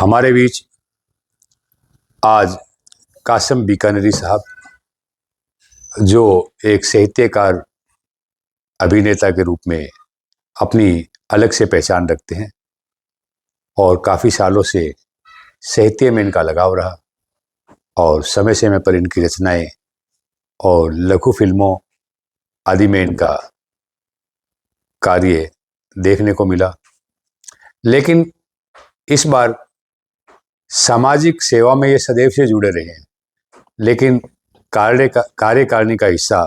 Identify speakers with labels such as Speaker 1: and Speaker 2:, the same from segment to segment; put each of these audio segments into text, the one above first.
Speaker 1: हमारे बीच आज कासिम बीकानेरी साहब, जो एक साहित्यकार अभिनेता के रूप में अपनी अलग से पहचान रखते हैं और काफ़ी सालों से साहित्य में इनका लगाव रहा और समय समय पर इनकी रचनाएं और लघु फिल्मों आदि में इनका कार्य देखने को मिला। लेकिन इस बार सामाजिक सेवा में ये सदैव से जुड़े रहे हैं, लेकिन कार्यकारिणी का हिस्सा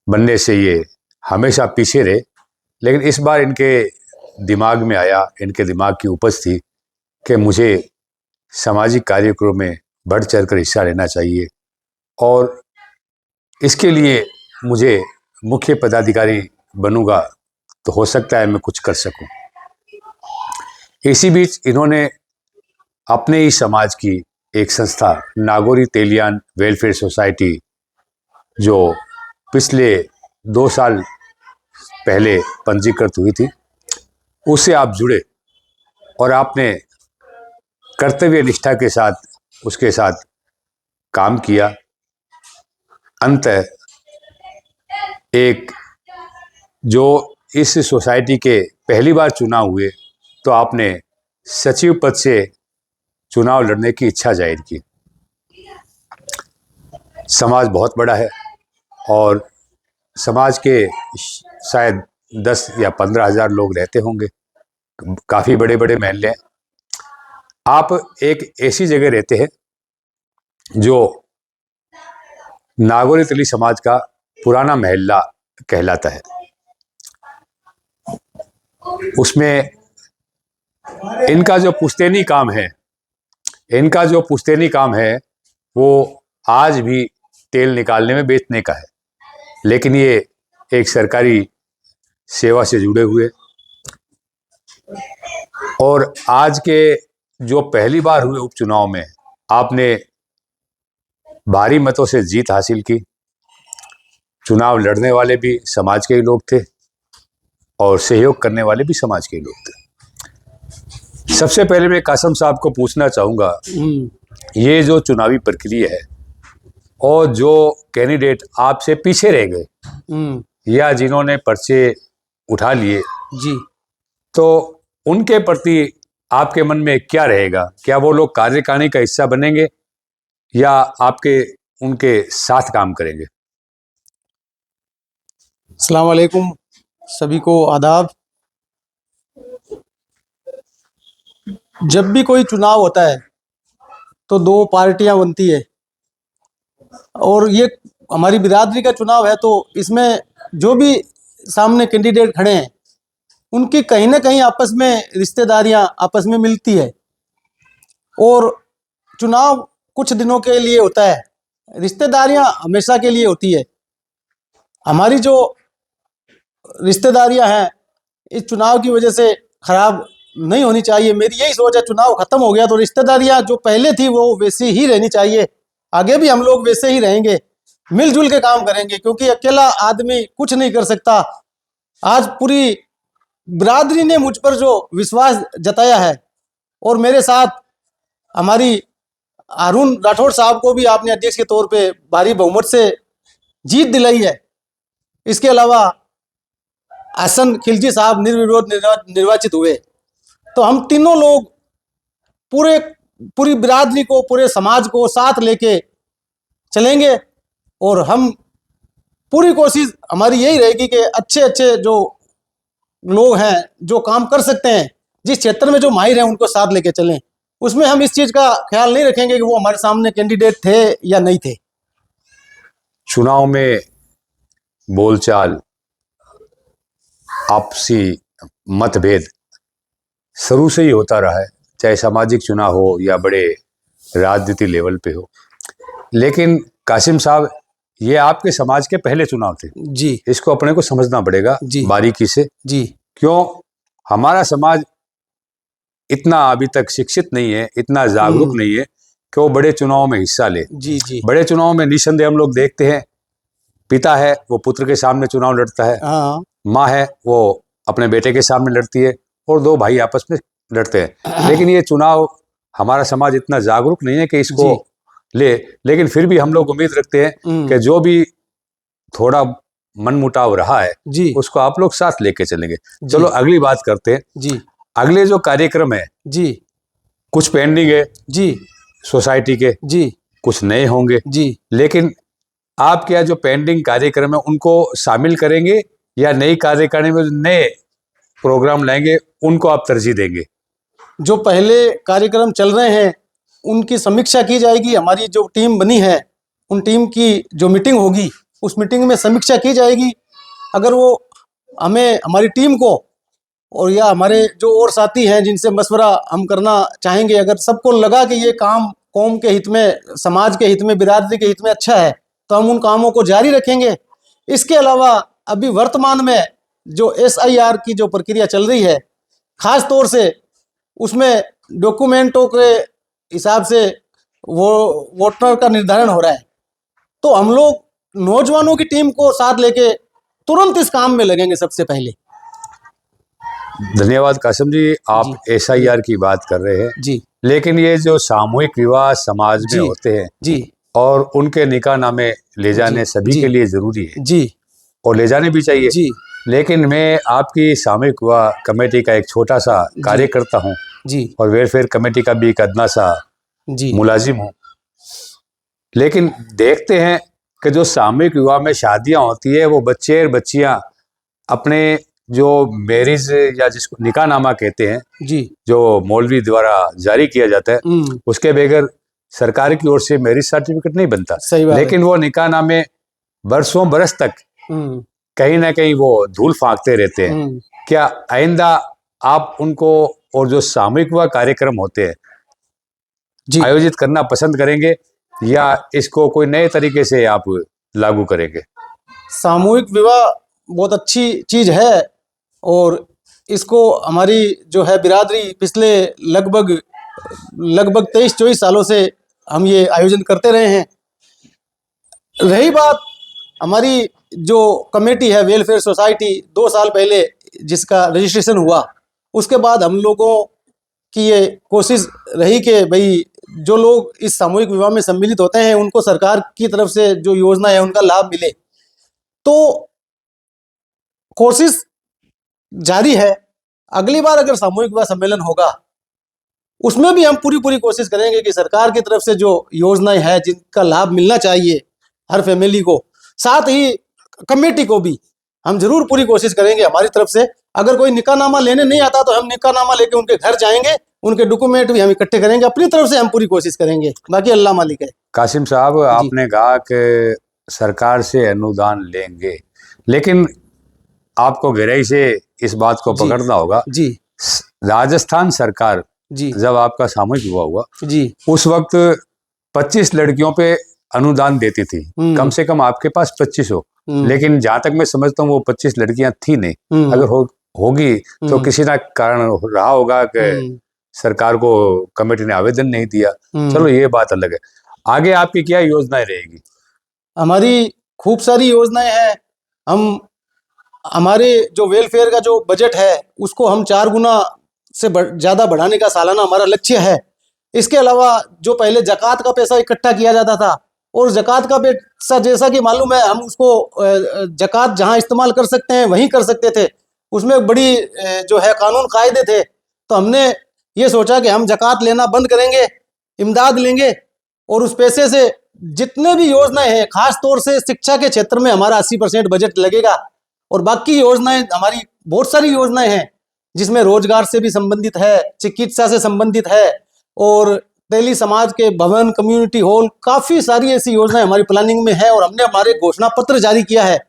Speaker 1: बनने से ये हमेशा पीछे रहे। लेकिन इस बार इनके दिमाग में आया, इनके दिमाग की उपज थी कि मुझे सामाजिक कार्यक्रम में बढ़ चढ़ कर हिस्सा लेना चाहिए और इसके लिए मुझे मुख्य पदाधिकारी बनूंगा तो हो सकता है मैं कुछ कर सकूं। इसी बीच इन्होंने अपने ही समाज की एक संस्था नागोरी तेलियान वेलफेयर सोसाइटी, जो पिछले 2 साल पहले पंजीकृत हुई थी, उससे आप जुड़े और आपने कर्तव्य निष्ठा के साथ उसके साथ काम किया। अंततः एक जो इस सोसाइटी के पहली बार चुनाव हुए तो आपने सचिव पद से चुनाव लड़ने की इच्छा जाहिर की। समाज बहुत बड़ा है और समाज के शायद 10 या 15 हज़ार लोग रहते होंगे, काफ़ी बड़े बड़े महल्ले हैं। आप एक ऐसी जगह रहते हैं जो नागोरी तेली समाज का पुराना महल्ला कहलाता है। उसमें इनका जो पुश्तैनी काम है वो आज भी तेल निकालने में बेचने का है, लेकिन ये एक सरकारी सेवा से जुड़े हुए और आज के जो पहली बार हुए उपचुनाव में आपने भारी मतों से जीत हासिल की। चुनाव लड़ने वाले भी समाज के ही लोग थे और सहयोग करने वाले भी समाज के ही लोग थे। सबसे पहले मैं कासिम साहब को पूछना चाहूँगा, ये जो चुनावी प्रक्रिया है और जो कैंडिडेट आपसे पीछे रह गए या जिन्होंने पर्चे उठा लिए जी, तो उनके प्रति आपके मन में क्या रहेगा? क्या वो लोग कार्यकारिणी का हिस्सा बनेंगे या आपके उनके साथ काम करेंगे?
Speaker 2: अस्सलाम वालेकुम, सभी को आदाब। जब भी कोई चुनाव होता है तो 2 पार्टियां बनती है और ये हमारी बिरादरी का चुनाव है, तो इसमें जो भी सामने कैंडिडेट खड़े हैं उनकी कहीं ना कहीं आपस में रिश्तेदारियां आपस में मिलती है और चुनाव कुछ दिनों के लिए होता है, रिश्तेदारियां हमेशा के लिए होती है। हमारी जो रिश्तेदारियां हैं इस चुनाव की वजह से खराब नहीं होनी चाहिए। मेरी यही सोच है, चुनाव खत्म हो गया तो रिश्तेदारियां जो पहले थी वो वैसी ही रहनी चाहिए। आगे भी हम लोग वैसे ही रहेंगे, मिलजुल के काम करेंगे, क्योंकि अकेला आदमी कुछ नहीं कर सकता। आज पूरी बिरादरी ने मुझ पर जो विश्वास जताया है और मेरे साथ हमारी हारून राठौड़ साहब को भी आपने अध्यक्ष के तौर पे भारी बहुमत से जीत दिलाई है। इसके अलावा हसन खिलजी साहब निर्विरोध निर्वाचित हुए। तो हम तीनों लोग पूरी बिरादरी को, पूरे समाज को साथ लेके चलेंगे और हम पूरी कोशिश हमारी यही रहेगी कि अच्छे अच्छे जो लोग हैं, जो काम कर सकते हैं, जिस क्षेत्र में जो माहिर हैं, उनको साथ लेके चलें। उसमें हम इस चीज़ का ख्याल नहीं रखेंगे कि वो हमारे सामने कैंडिडेट थे या नहीं थे।
Speaker 1: चुनाव में बोलचाल, आपसी मतभेद शुरू से ही होता रहा है, चाहे सामाजिक चुनाव हो या बड़े राजनीति लेवल पे हो। लेकिन कासिम साहब, ये आपके समाज के पहले चुनाव थे
Speaker 2: जी,
Speaker 1: इसको अपने को समझना पड़ेगा
Speaker 2: जी,
Speaker 1: बारीकी से
Speaker 2: जी।
Speaker 1: क्यों? हमारा समाज इतना अभी तक शिक्षित नहीं है, इतना जागरूक नहीं है कि वो बड़े चुनाव में हिस्सा ले।
Speaker 2: जी, जी।
Speaker 1: बड़े चुनाव में निसंदेह हम लोग देखते हैं, पिता है वो पुत्र के सामने चुनाव लड़ता है, माँ है वो अपने बेटे के सामने लड़ती है और 2 भाई आपस में लड़ते हैं, लेकिन ये चुनाव हमारा समाज इतना जागरूक नहीं है कि इसको ले, लेकिन फिर भी हम लोग उम्मीद रखते हैं कि जो भी थोड़ा मनमुटाव रहा है
Speaker 2: जी
Speaker 1: उसको आप लोग साथ लेके चलेंगे।
Speaker 2: जी
Speaker 1: चलो अगली बात करते हैं।
Speaker 2: जी
Speaker 1: अगले जो कार्यक्रम है
Speaker 2: जी
Speaker 1: कुछ पेंडिंग है
Speaker 2: जी
Speaker 1: सोसाइटी के,
Speaker 2: जी
Speaker 1: कुछ नए होंगे,
Speaker 2: जी
Speaker 1: लेकिन आप क्या जो पेंडिंग कार्यक्रम है उनको शामिल करेंगे या नई कार्यकारिणी में जो नए प्रोग्राम लाएंगे उनको आप तरजीह देंगे?
Speaker 2: जो पहले कार्यक्रम चल रहे हैं उनकी समीक्षा की जाएगी। हमारी जो टीम बनी है उन टीम की जो मीटिंग होगी उस मीटिंग में समीक्षा की जाएगी। अगर वो हमें हमारी टीम को और या हमारे जो और साथी हैं जिनसे मशवरा हम करना चाहेंगे, अगर सबको लगा कि ये काम कौम के हित में, समाज के हित में, बिरादरी के हित में अच्छा है तो हम उन कामों को जारी रखेंगे। इसके अलावा अभी वर्तमान में जो SIR की जो प्रक्रिया चल रही है, खास तौर से उसमें डॉक्यूमेंटों के हिसाब से वो वोटर का निर्धारण हो रहा है, तो हम लोग नौजवानों की टीम को साथ लेके तुरंत इस काम में लगेंगे सबसे पहले।
Speaker 1: धन्यवाद कासिम जी, आप SIR की बात कर रहे हैं
Speaker 2: जी
Speaker 1: लेकिन ये जो सामूहिक विवाह समाज में
Speaker 2: जी
Speaker 1: होते हैं
Speaker 2: जी
Speaker 1: और उनके निकाह नामे ले जाने सभी
Speaker 2: जी
Speaker 1: के लिए जरूरी है
Speaker 2: जी
Speaker 1: और ले जाने भी चाहिए,
Speaker 2: जी
Speaker 1: लेकिन मैं आपकी सामूहिक विवाह कमेटी का एक छोटा सा कार्यकर्ता हूँ
Speaker 2: जी
Speaker 1: और वेलफेयर कमेटी का भी एक अदना सा
Speaker 2: जी
Speaker 1: मुलाजिम हूँ, लेकिन देखते हैं कि जो सामूहिक विवाह में शादियां होती है वो बच्चे और बच्चियां अपने जो मैरिज या जिसको निकाहनामा कहते हैं
Speaker 2: जी
Speaker 1: जो मौलवी द्वारा जारी किया जाता है उसके बगैर सरकार की ओर से मैरिज सर्टिफिकेट नहीं बनता।
Speaker 2: सही बात है।
Speaker 1: लेकिन वो निकाहनामे बरसों बरस तक कहीं ना कहीं वो धूल फांकते रहते हैं। क्या आइंदा आप उनको और जो सामूहिक विवाह कार्यक्रम होते हैं
Speaker 2: जी
Speaker 1: आयोजित करना पसंद करेंगे या इसको कोई नए तरीके से आप लागू करेंगे?
Speaker 2: सामूहिक विवाह बहुत अच्छी चीज है और इसको हमारी जो है बिरादरी पिछले लगभग 23-24 सालों से हम ये आयोजन करते रहे हैं। रही बात हमारी जो कमेटी है वेलफेयर सोसाइटी 2 साल पहले जिसका रजिस्ट्रेशन हुआ, उसके बाद हम लोगों की ये कोशिश रही कि भाई जो लोग इस सामूहिक विवाह में सम्मिलित होते हैं उनको सरकार की तरफ से जो योजना है उनका लाभ मिले, तो कोशिश जारी है। अगली बार अगर सामूहिक विवाह सम्मेलन होगा उसमें भी हम पूरी कोशिश करेंगे कि सरकार की तरफ से जो योजनाएं हैं जिनका लाभ मिलना चाहिए हर फैमिली को, साथ ही कमेटी को भी हम जरूर पूरी कोशिश करेंगे हमारी तरफ से। अगर कोई निकाहनामा लेने नहीं आता तो हम निकाहनामा लेके उनके घर जाएंगे, उनके डॉक्यूमेंट भी हम इकट्ठे करेंगे, अपनी तरफ से हम पूरी कोशिश करेंगे, बाकी अल्लाह मालिक है।
Speaker 1: कासिम साहब, आपने कहा कि सरकार से अनुदान लेंगे, लेकिन आपको गहराई से इस बात को पकड़ना होगा।
Speaker 2: जी
Speaker 1: राजस्थान सरकार
Speaker 2: जी
Speaker 1: जब आपका सामूहिक विवाह हुआ
Speaker 2: जी
Speaker 1: उस वक्त 25 लड़कियों पे अनुदान देती थी, कम से कम आपके पास 25 हो, लेकिन जहां तक मैं समझता हूँ वो 25 लड़कियां थी नहीं। अगर होगी तो किसी ना कारण रहा होगा कि सरकार को कमेटी ने आवेदन नहीं दिया। चलो ये बात अलग है। आगे आपकी क्या योजनाएं रहेगी?
Speaker 2: हमारी खूब सारी योजनाएं हैं। हम हमारे जो वेलफेयर का जो बजट है उसको हम 4 गुना से ज़्यादा बढ़ाने का सालाना हमारा लक्ष्य है। इसके अलावा जो पहले ज़कात का पैसा इकट्ठा किया जाता था और ज़कात का पैसा जैसा कि मालूम है हम उसको ज़कात जहां इस्तेमाल कर सकते हैं वहीं कर सकते थे, उसमें बड़ी जो है कानून कायदे थे, तो हमने ये सोचा कि हम ज़कात लेना बंद करेंगे, इमदाद लेंगे और उस पैसे से जितने भी योजनाएं हैं, खास तौर से शिक्षा के क्षेत्र में हमारा 80% बजट लगेगा और बाकी योजनाएं हमारी बहुत सारी योजनाएं हैं जिसमें रोजगार से भी संबंधित है, चिकित्सा से संबंधित है और तेली समाज के भवन, कम्युनिटी हॉल, काफी सारी ऐसी योजनाएं हमारी प्लानिंग में है और हमने हमारे घोषणा पत्र जारी किया है।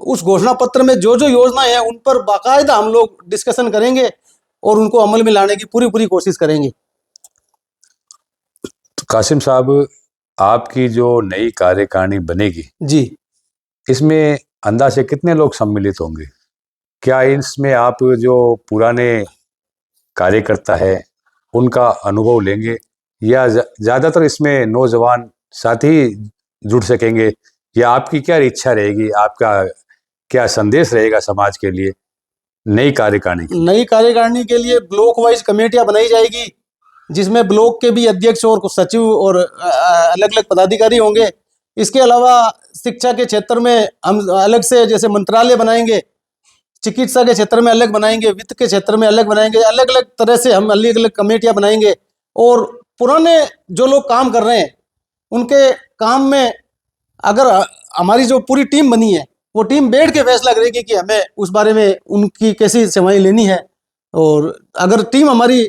Speaker 2: उस घोषणा पत्र में जो जो योजनाएं हैं उन पर बाकायदा हम लोग डिस्कशन करेंगे और उनको अमल में लाने की पूरी कोशिश करेंगे।
Speaker 1: तो कासिम साहब, आपकी जो नई कार्यकारिणी बनेगी
Speaker 2: जी,
Speaker 1: इसमें अंदाजे कितने लोग सम्मिलित होंगे? क्या इसमें आप जो पुराने कार्यकर्ता है उनका अनुभव लेंगे या ज़्यादातर इसमें नौजवान साथी जुड़ सकेंगे, या आपकी क्या इच्छा रहेगी, आपका क्या संदेश रहेगा समाज के लिए? नई कार्यकारिणी की?
Speaker 2: नई कार्यकारिणी के लिए ब्लॉक वाइज कमेटियां बनाई जाएगी, जिसमें ब्लॉक के भी अध्यक्ष और सचिव और अलग अलग पदाधिकारी होंगे। इसके अलावा शिक्षा के क्षेत्र में हम अलग से जैसे मंत्रालय बनाएंगे, चिकित्सा के क्षेत्र में अलग बनाएंगे, वित्त के क्षेत्र में अलग बनाएंगे, अलग अलग तरह से हम अलग अलग कमेटियां बनाएंगे। और पुराने जो लोग काम कर रहे हैं उनके काम में अगर हमारी जो पूरी टीम बनी है वो टीम बैठ के फैसला करेगी कि हमें उस बारे में उनकी कैसी सेवाएं लेनी है। और अगर टीम हमारी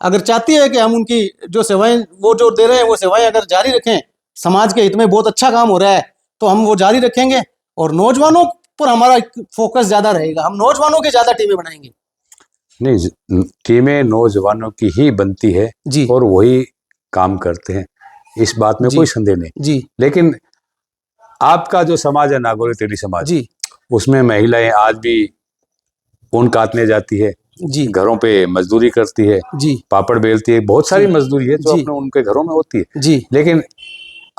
Speaker 2: अगर चाहती है कि हम उनकी जो सेवाएं वो जो दे रहे हैं वो सेवाएं अगर जारी रखें, समाज के हित में बहुत अच्छा काम हो रहा है, तो हम वो जारी रखेंगे। और नौजवानों पर हमारा फोकस ज़्यादा रहेगा, हम नौजवानों की ज़्यादा टीमें बनाएंगे।
Speaker 1: नहीं, टीमें नौजवानों की ही बनती है
Speaker 2: जी
Speaker 1: और वही काम करते हैं, इस बात में
Speaker 2: जी
Speaker 1: कोई संदेह नहीं।
Speaker 2: जी
Speaker 1: लेकिन आपका जो समाज है नागौरी तेली समाज,
Speaker 2: जी
Speaker 1: उसमें महिलाएं आज भी ऊन काटने जाती है,
Speaker 2: जी
Speaker 1: घरों पे मजदूरी करती है,
Speaker 2: जी
Speaker 1: पापड़ बेलती है, बहुत सारी
Speaker 2: जी
Speaker 1: मजदूरी है जो
Speaker 2: जी
Speaker 1: अपने उनके घरों में होती है।
Speaker 2: जी
Speaker 1: लेकिन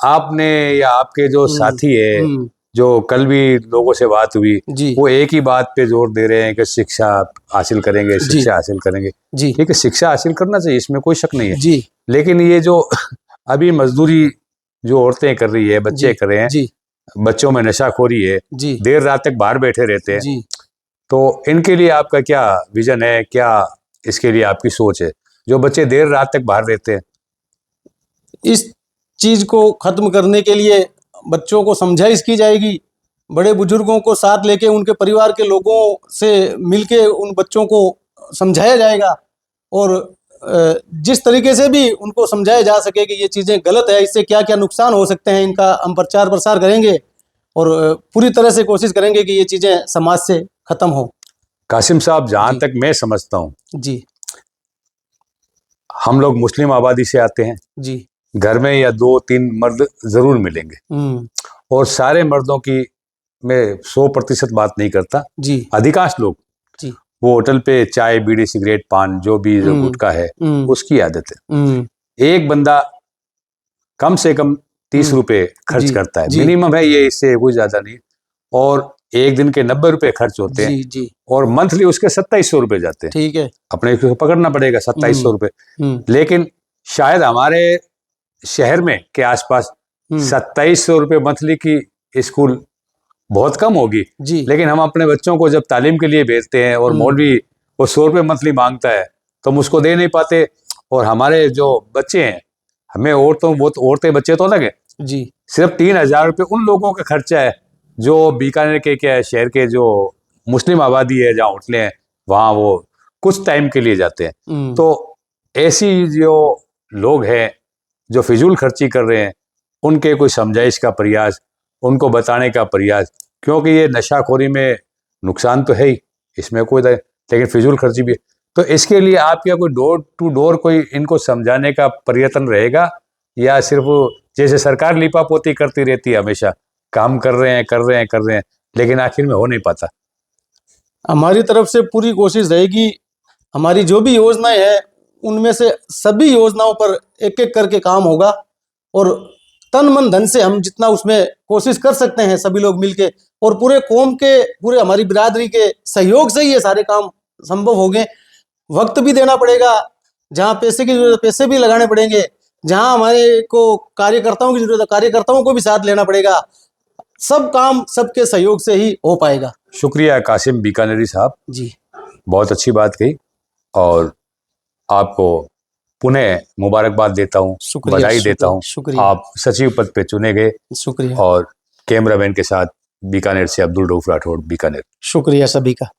Speaker 1: आपने या आपके जो साथी है, जो कल भी लोगों से बात हुई,
Speaker 2: जी
Speaker 1: वो एक ही बात पे जोर दे रहे हैं कि शिक्षा हासिल करेंगे,
Speaker 2: जी
Speaker 1: शिक्षा हासिल करेंगे।
Speaker 2: जी
Speaker 1: ठीक है, शिक्षा हासिल करना चाहिए, इसमें कोई शक नहीं है।
Speaker 2: जी
Speaker 1: लेकिन ये जो अभी मजदूरी जो औरतें कर रही है, बच्चे
Speaker 2: जी
Speaker 1: कर रहे हैं,
Speaker 2: जी
Speaker 1: बच्चों में नशाखोरी है,
Speaker 2: जी
Speaker 1: देर रात तक बाहर बैठे रहते हैं,
Speaker 2: जी
Speaker 1: तो इनके लिए आपका क्या विजन है, क्या इसके लिए आपकी सोच है, जो बच्चे देर रात तक बाहर रहते हैं?
Speaker 2: इस चीज को खत्म करने के लिए बच्चों को समझाइश की जाएगी, बड़े बुजुर्गों को साथ लेके उनके परिवार के लोगों से मिलके उन बच्चों को समझाया जाएगा। और जिस तरीके से भी उनको समझाया जा सके कि ये चीज़ें गलत है, इससे क्या क्या नुकसान हो सकते हैं, इनका हम प्रचार प्रसार करेंगे और पूरी तरह से कोशिश करेंगे कि ये चीज़ें समाज से खत्म हो।
Speaker 1: कासिम साहब, जहाँ
Speaker 2: जी
Speaker 1: तक मैं समझता हूँ,
Speaker 2: जी
Speaker 1: हम लोग मुस्लिम आबादी से आते हैं,
Speaker 2: जी
Speaker 1: घर में या 2-3 मर्द जरूर मिलेंगे, और सारे मर्दों की मैं 100% बात नहीं करता,
Speaker 2: जी
Speaker 1: अधिकांश लोग
Speaker 2: जी
Speaker 1: वो होटल पे चाय, बीड़ी, सिगरेट, पान, जो भी जो गुटखा है, उसकी आदत है। एक बंदा कम से कम 30 रुपए खर्च
Speaker 2: जी
Speaker 1: करता है,
Speaker 2: जी
Speaker 1: मिनिमम है ये, इससे कोई ज्यादा नहीं। और एक दिन के 90 रुपए खर्च होते हैं,
Speaker 2: जी जी
Speaker 1: और मंथली उसके 2700 रुपए जाते हैं।
Speaker 2: ठीक है।
Speaker 1: अपने को पकड़ना पड़ेगा 2700 रुपए। लेकिन शायद हमारे शहर में के आसपास 2700 रुपए मंथली की स्कूल बहुत कम होगी,
Speaker 2: जी
Speaker 1: लेकिन हम अपने बच्चों को जब तालीम के लिए भेजते हैं और मौलवी वो 100 रुपये मंथली मांगता है तो हम उसको दे नहीं पाते। और हमारे जो बच्चे हैं, हमें औरतों, वो तो औरतें बच्चे तो अलग है,
Speaker 2: जी
Speaker 1: सिर्फ 3000 रुपये उन लोगों का खर्चा है जो बीकानेर के क्या है, शहर के जो मुस्लिम आबादी है, जहाँ होटलें हैं, वहाँ वो कुछ टाइम के लिए जाते हैं। तो ऐसी जो लोग हैं जो फिजूल खर्ची कर रहे हैं, उनके कोई समझाइश का प्रयास, उनको बताने का प्रयास, क्योंकि ये नशाखोरी में नुकसान तो है ही, इसमें कोई लेकिन फिजूल खर्ची भी है। तो इसके लिए आप क्या कोई डोर टू डोर कोई इनको समझाने का प्रयत्न रहेगा, या सिर्फ जैसे सरकार लिपापोती करती रहती है, हमेशा काम कर रहे हैं, लेकिन आखिर में हो नहीं पाता?
Speaker 2: हमारी तरफ से पूरी कोशिश रहेगी, हमारी जो भी योजनाएं हैं उनमें से सभी योजनाओं पर एक एक करके काम होगा, और तन मन धन से हम जितना उसमें कोशिश कर सकते हैं सभी लोग मिलके, और पूरे कौम के, पूरे हमारी बिरादरी के सहयोग से ही ये सारे काम संभव होंगे। वक्त भी देना पड़ेगा, जहाँ पैसे की जरूरत है पैसे भी लगाने पड़ेंगे, जहाँ हमारे को कार्यकर्ताओं की जरूरत है कार्यकर्ताओं को भी साथ लेना पड़ेगा। सब काम सबके सहयोग से ही हो पाएगा।
Speaker 1: शुक्रिया कासिम बीकानेरी साहब,
Speaker 2: जी
Speaker 1: बहुत अच्छी बात कही, और आपको पुनः मुबारकबाद देता हूँ,
Speaker 2: शुक्रिया,
Speaker 1: बधाई देता हूँ।
Speaker 2: शुक्रिया।
Speaker 1: आप सचिव पद पे चुने गए।
Speaker 2: शुक्रिया।
Speaker 1: और कैमरामैन के साथ बीकानेर से अब्दुल रऊफ राठौड़, बीकानेर।
Speaker 2: शुक्रिया सभी का।